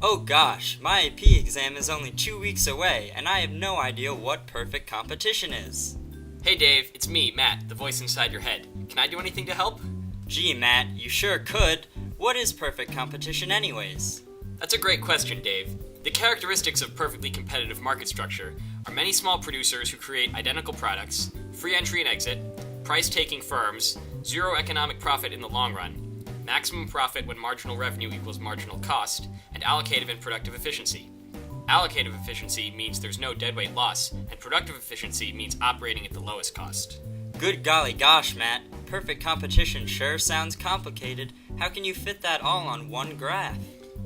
Oh gosh, my AP exam is only 2 weeks away, and I have no idea what perfect competition is. Hey Dave, it's me, Matt, the voice inside your head. Can I do anything to help? Gee, Matt, you sure could. What is perfect competition anyways? That's a great question, Dave. The characteristics of perfectly competitive market structure are many small producers who create identical products, free entry and exit, price-taking firms, zero economic profit in the long run, maximum profit when marginal revenue equals marginal cost, and allocative and productive efficiency. Allocative efficiency means there's no deadweight loss, and productive efficiency means operating at the lowest cost. Good golly gosh, Matt. Perfect competition sure sounds complicated. How can you fit that all on one graph?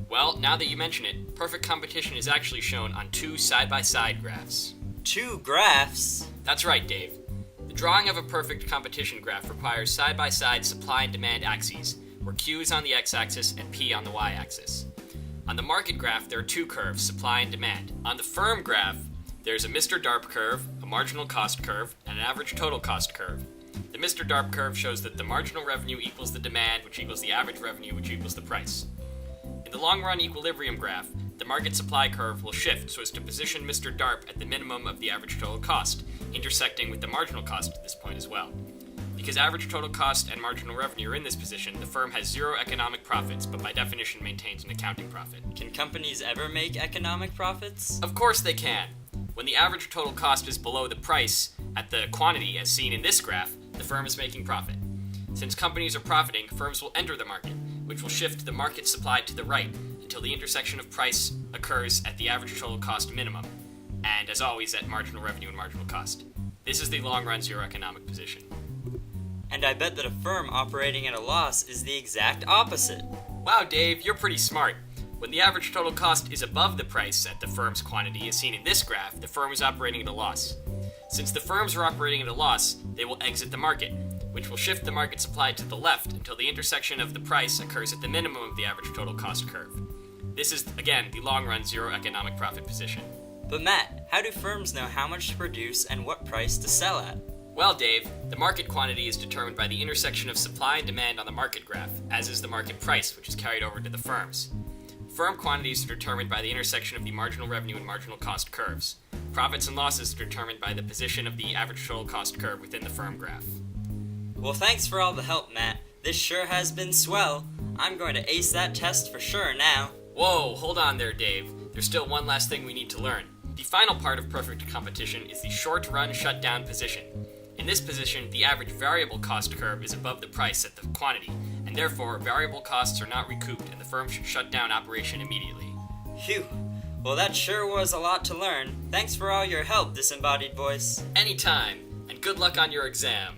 Well, now that you mention it, perfect competition is actually shown on two side-by-side graphs. 2 graphs? That's right, Dave. The drawing of a perfect competition graph requires side-by-side supply and demand axes, where Q is on the x-axis and P on the y-axis. On the market graph, there are 2 curves, supply and demand. On the firm graph, there's a Mr. DARP curve, a marginal cost curve, and an average total cost curve. The Mr. DARP curve shows that the marginal revenue equals the demand, which equals the average revenue, which equals the price. In the long-run equilibrium graph, the market supply curve will shift so as to position Mr. DARP at the minimum of the average total cost, intersecting with the marginal cost at this point as well. Because average total cost and marginal revenue are in this position, the firm has zero economic profits, but by definition maintains an accounting profit. Can companies ever make economic profits? Of course they can. When the average total cost is below the price at the quantity as seen in this graph, the firm is making profit. Since companies are profiting, firms will enter the market, which will shift the market supply to the right until the intersection of price occurs at the average total cost minimum, and as always at marginal revenue and marginal cost. This is the long-run zero economic position. And I bet that a firm operating at a loss is the exact opposite. Wow, Dave, you're pretty smart. When the average total cost is above the price at the firm's quantity, as seen in this graph, the firm is operating at a loss. Since the firms are operating at a loss, they will exit the market, which will shift the market supply to the left until the intersection of the price occurs at the minimum of the average total cost curve. This is, again, the long-run zero economic profit position. But Matt, how do firms know how much to produce and what price to sell at? Well, Dave, the market quantity is determined by the intersection of supply and demand on the market graph, as is the market price, which is carried over to the firms. Firm quantities are determined by the intersection of the marginal revenue and marginal cost curves. Profits and losses are determined by the position of the average total cost curve within the firm graph. Well, thanks for all the help, Matt. This sure has been swell. I'm going to ace that test for sure now. Whoa, hold on there, Dave. There's still one last thing we need to learn. The final part of perfect competition is the short-run shutdown position. In this position, the average variable cost curve is above the price at the quantity, and therefore variable costs are not recouped and the firm should shut down operation immediately. Phew. Well, that sure was a lot to learn. Thanks for all your help, disembodied voice. Anytime, and good luck on your exam.